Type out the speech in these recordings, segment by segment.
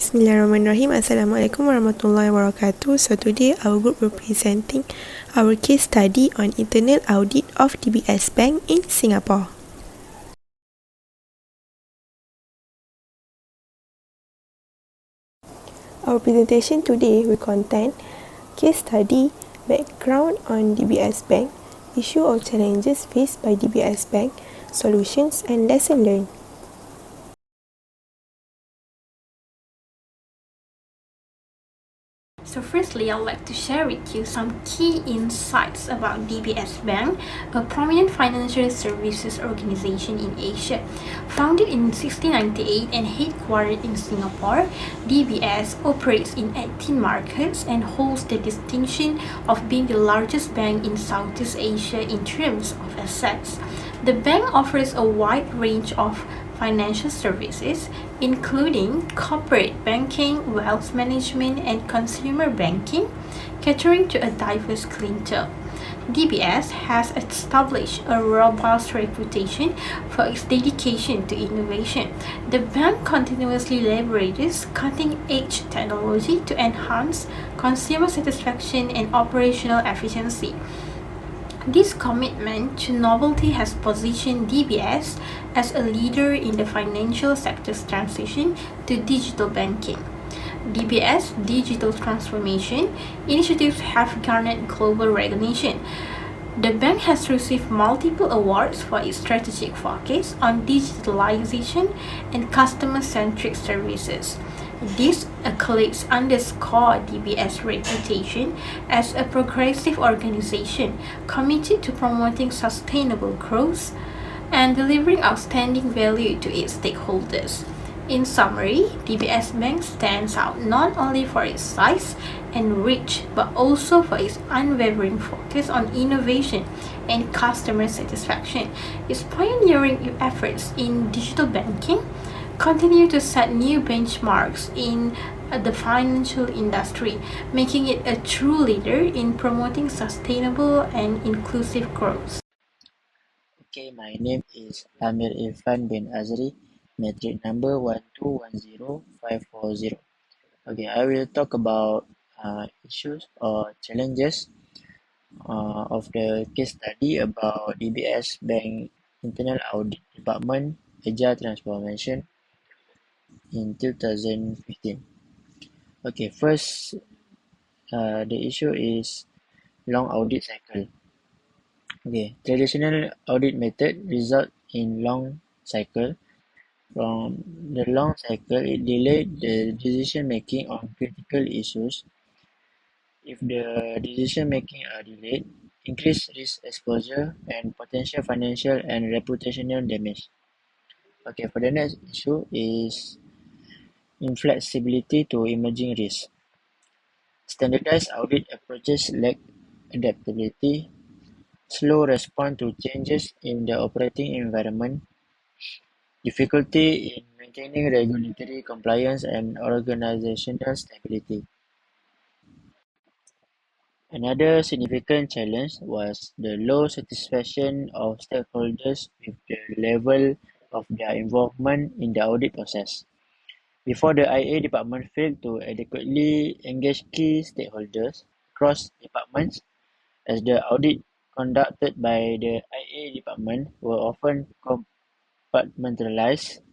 Bismillahirrahmanirrahim. Assalamualaikum warahmatullahi wabarakatuh. So today our group will presenting our case study on internal audit of DBS Bank in Singapore. Our presentation today will contain case study, background on DBS Bank, issue or challenges faced by DBS Bank, solutions and lesson learned. So firstly, I'd like to share with you some key insights about DBS Bank, a prominent financial services organization in Asia. Founded in 1698 and headquartered in Singapore, DBS operates in 18 markets and holds the distinction of being the largest bank in Southeast Asia in terms of assets. The bank offers a wide range of financial services, including corporate banking, wealth management, and consumer banking, catering to a diverse clientele. DBS has established a robust reputation for its dedication to innovation. The bank continuously leverages cutting-edge technology to enhance consumer satisfaction and operational efficiency. This commitment to novelty has positioned DBS as a leader in the financial sector's transition to digital banking. DBS digital transformation initiatives have garnered global recognition. The bank has received multiple awards for its strategic focus on digitalization and customer-centric services. These accolades underscore DBS' reputation as a progressive organization committed to promoting sustainable growth and delivering outstanding value to its stakeholders. In summary, DBS Bank stands out not only for its size and reach, but also for its unwavering focus on innovation and customer satisfaction. Its pioneering efforts in digital banking continue to set new benchmarks in the financial industry, making it a true leader in promoting sustainable and inclusive growth. Okay, my name is Amir Irfan bin Azri, metric number 1210540. Okay, I will talk about issues or challenges of the case study about DBS Bank Internal Audit Department Agile Transformation in 2015. Okay, first, the issue is long audit cycle. Okay, traditional audit method result in long cycle. From the long cycle, it delayed the decision making on critical issues. If the decision making are delayed, increased risk exposure and potential financial and reputational damage. Okay, for the next issue is inflexibility to emerging risks. Standardized audit approaches lack adaptability, slow response to changes in the operating environment, difficulty in maintaining regulatory compliance and organizational stability. Another significant challenge was the low satisfaction of stakeholders with the level of their involvement in the audit process. Before the IA department failed to adequately engage key stakeholders across departments, as the audit conducted by the IA department were often compartmentalized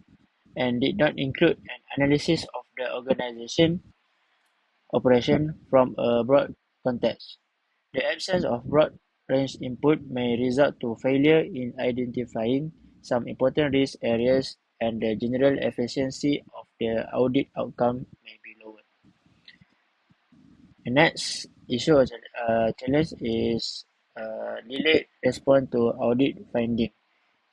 and did not include an analysis of the organization operation from a broad context. The absence of broad-range input may result to failure in identifying some important risk areas, and the general efficiency of the audit outcome may be lower. The next issue or challenge is delayed response to audit finding.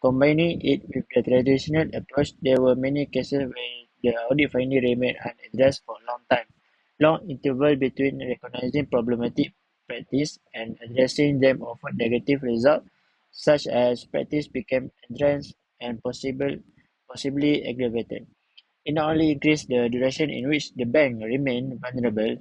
Combining it with the traditional approach, there were many cases where the audit finding remained unaddressed for a long time. Long interval between recognizing problematic practice and addressing them offered negative results, such as practice became entrenched and possibly aggravated. It not only increased the duration in which the bank remained vulnerable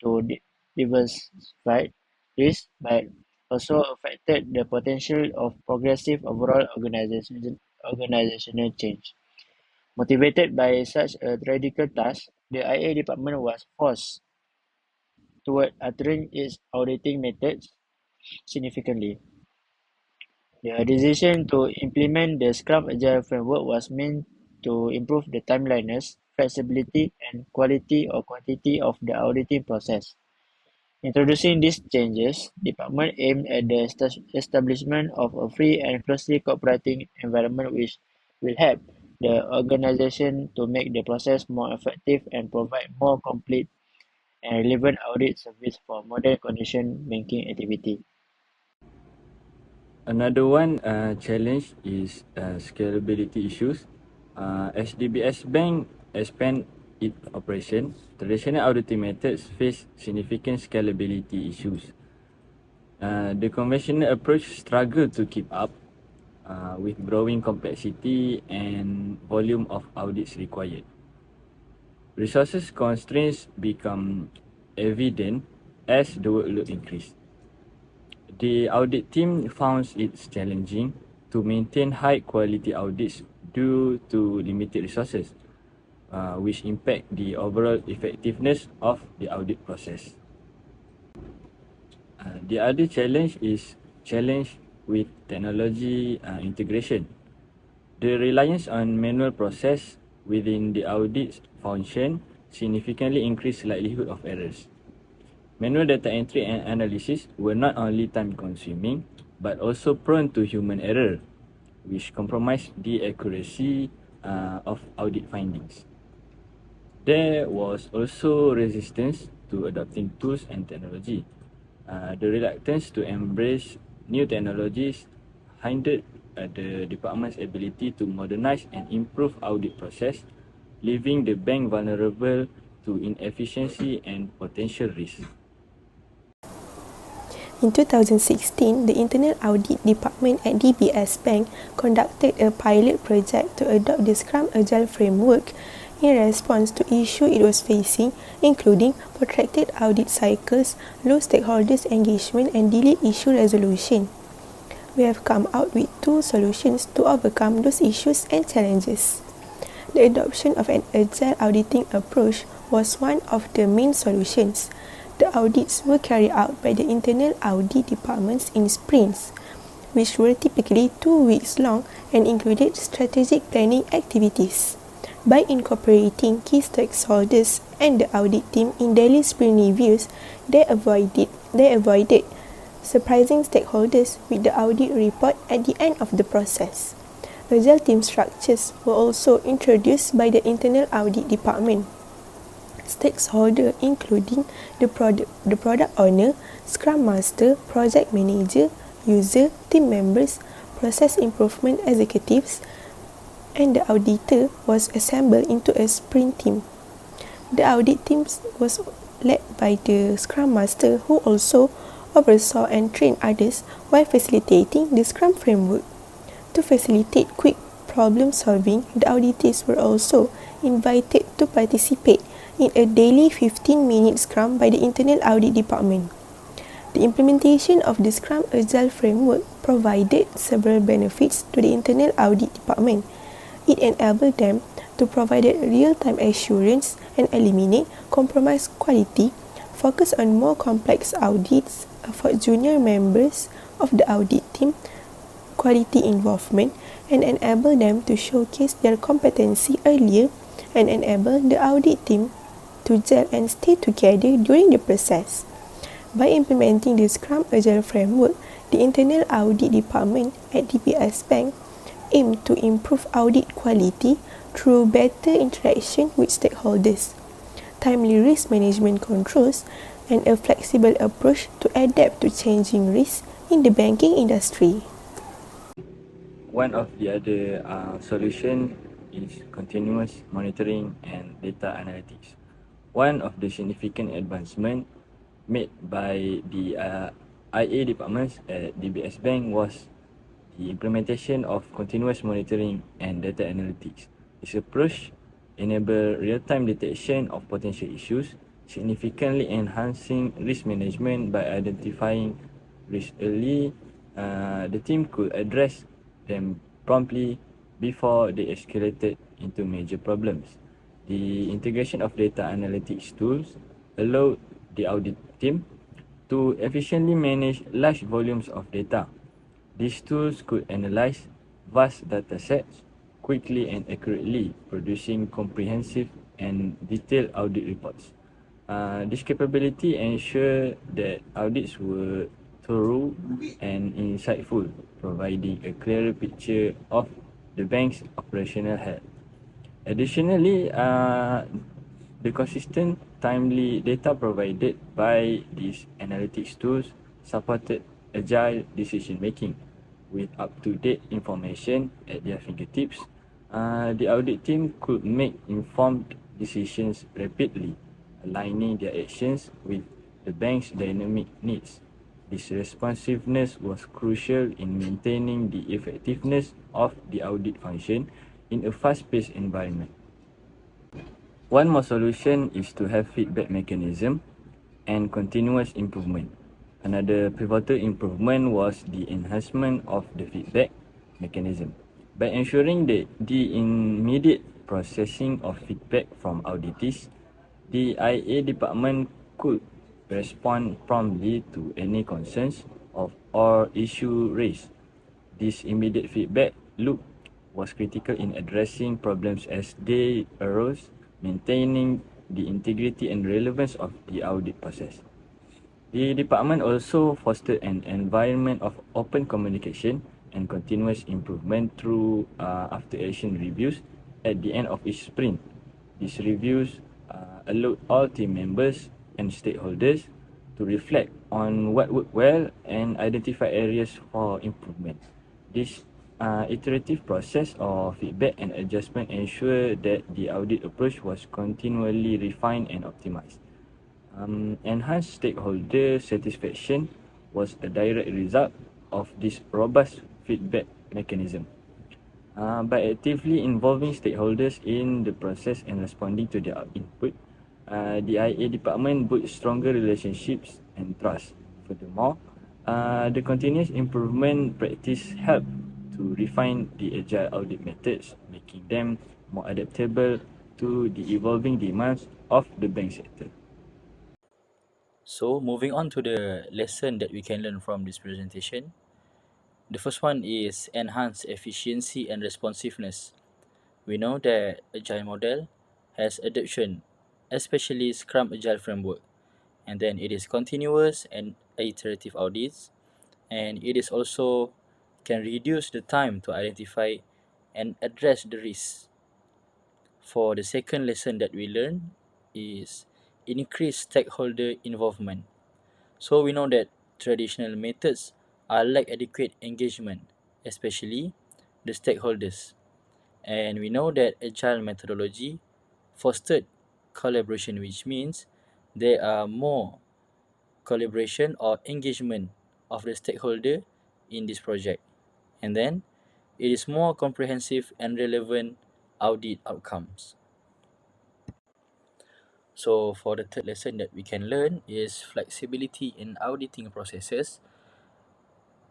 to diversified risk, but also affected the potential of progressive overall organizational change. Motivated by such a radical task, the IA department was forced toward altering its auditing methods significantly. The decision to implement the Scrum Agile framework was meant to improve the timeliness, flexibility, and quality or quantity of the auditing process. Introducing these changes, the department aimed at the establishment of a free and closely cooperating environment which will help the organization to make the process more effective and provide more complete and relevant audit service for modern condition banking activity. Another one challenge is scalability issues. As DBS Bank expand its operation, traditional auditing methods face significant scalability issues. The conventional approach struggle to keep up with growing complexity and volume of audits required. Resources constraints become evident as the workload increase. The audit team found it challenging to maintain high quality audits due to limited resources, which impact the overall effectiveness of the audit process. The other challenge is challenge with technology integration. The reliance on manual process within the audit function significantly increased likelihood of errors. Manual data entry and analysis were not only time consuming but also prone to human error, which compromised the accuracy of audit findings. There was also resistance to adopting tools and technology. The reluctance to embrace new technologies hindered the department's ability to modernize and improve audit process, leaving the bank vulnerable to inefficiency and potential risk. In 2016, the Internal Audit Department at DBS Bank conducted a pilot project to adopt the Scrum Agile framework in response to issues it was facing, including protracted audit cycles, low stakeholders engagement, and delayed issue resolution. We have come out with 2 solutions to overcome those issues and challenges. The adoption of an agile auditing approach was one of the main solutions. The audits were carried out by the internal audit departments in sprints, which were typically 2 weeks long and included strategic planning activities. By incorporating key stakeholders and the audit team in daily sprint reviews, they avoided surprising stakeholders with the audit report at the end of the process. Agile team structures were also introduced by the internal audit department. Stakeholder including the product owner, scrum master, project manager, user, team members, process improvement executives, and the auditor was assembled into a sprint team. The audit team was led by the scrum master, who also oversaw and trained others while facilitating the scrum framework. To facilitate quick problem solving, the auditors were also invited to participate in a daily 15-minute scrum by the internal audit department. The implementation of the Scrum Agile framework provided several benefits to the internal audit department. It enabled them to provide real-time assurance and eliminate compromised quality, focus on more complex audits, afford junior members of the audit team quality involvement, and enable them to showcase their competency earlier and enable the audit team to gel and stay together during the process. By implementing the Scrum Agile framework, the internal audit department at DBS Bank aimed to improve audit quality through better interaction with stakeholders, timely risk management controls, and a flexible approach to adapt to changing risks in the banking industry. One of the other solution is continuous monitoring and data analytics. One of the significant advancements made by the IA departments at DBS Bank was the implementation of continuous monitoring and data analytics. This approach enables real-time detection of potential issues, significantly enhancing risk management by identifying risks early. The team could address them promptly before they escalated into major problems. The integration of data analytics tools allowed the audit team to efficiently manage large volumes of data. These tools could analyze vast datasets quickly and accurately, producing comprehensive and detailed audit reports. This capability ensured that audits were thorough and insightful, providing a clearer picture of the bank's operational health. Additionally, the consistent, timely data provided by these analytics tools supported agile decision making. With up-to-date information at their fingertips, the audit team could make informed decisions rapidly, aligning their actions with the bank's dynamic needs. This responsiveness was crucial in maintaining the effectiveness of the audit function in a fast-paced environment. One more solution is to have feedback mechanism and continuous improvement. Another pivotal improvement was the enhancement of the feedback mechanism. By ensuring the immediate processing of feedback from auditees, the IA department could respond promptly to any concerns or issue raised. This immediate feedback loop was critical in addressing problems as they arose, maintaining the integrity and relevance of the audit process. The department also fostered an environment of open communication and continuous improvement through after-action reviews at the end of each sprint. These reviews allowed all team members and stakeholders to reflect on what worked well and identify areas for improvement. This iterative process of feedback and adjustment ensured that the audit approach was continually refined and optimized. Enhanced stakeholder satisfaction was a direct result of this robust feedback mechanism. By actively involving stakeholders in the process and responding to their input, the IA department built stronger relationships and trust. Furthermore, the continuous improvement practice helped to refine the agile audit methods, making them more adaptable to the evolving demands of the bank sector. So, moving on to the lesson that we can learn from this presentation. The first one is enhance efficiency and responsiveness. We know that Agile model has adoption, especially Scrum Agile framework, and then it is continuous and iterative audits, and it is also can reduce the time to identify and address the risks. For the second lesson that we learn is increase stakeholder involvement. So we know that traditional methods are lack adequate engagement, especially the stakeholders. And we know that agile methodology fostered collaboration, which means there are more collaboration or engagement of the stakeholder in this project. And then it is more comprehensive and relevant audit outcomes. So for the third lesson that we can learn is flexibility in auditing processes,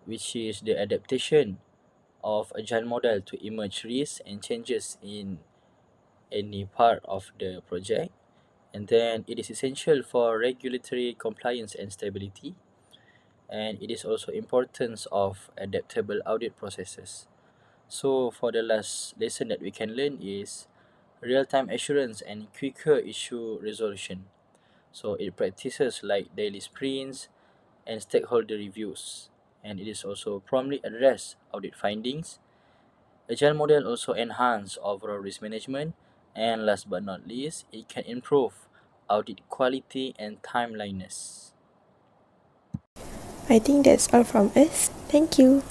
which is the adaptation of agile model to emerge risks and changes in any part of the project. And then it is essential for regulatory compliance and stability. And it is also importance of adaptable audit processes. So for the last lesson that we can learn is real-time assurance and quicker issue resolution. So it practices like daily sprints and stakeholder reviews, and it is also promptly address audit findings. Agile model also enhance overall risk management, and last but not least, it can improve audit quality and timeliness. I think that's all from us. Thank you.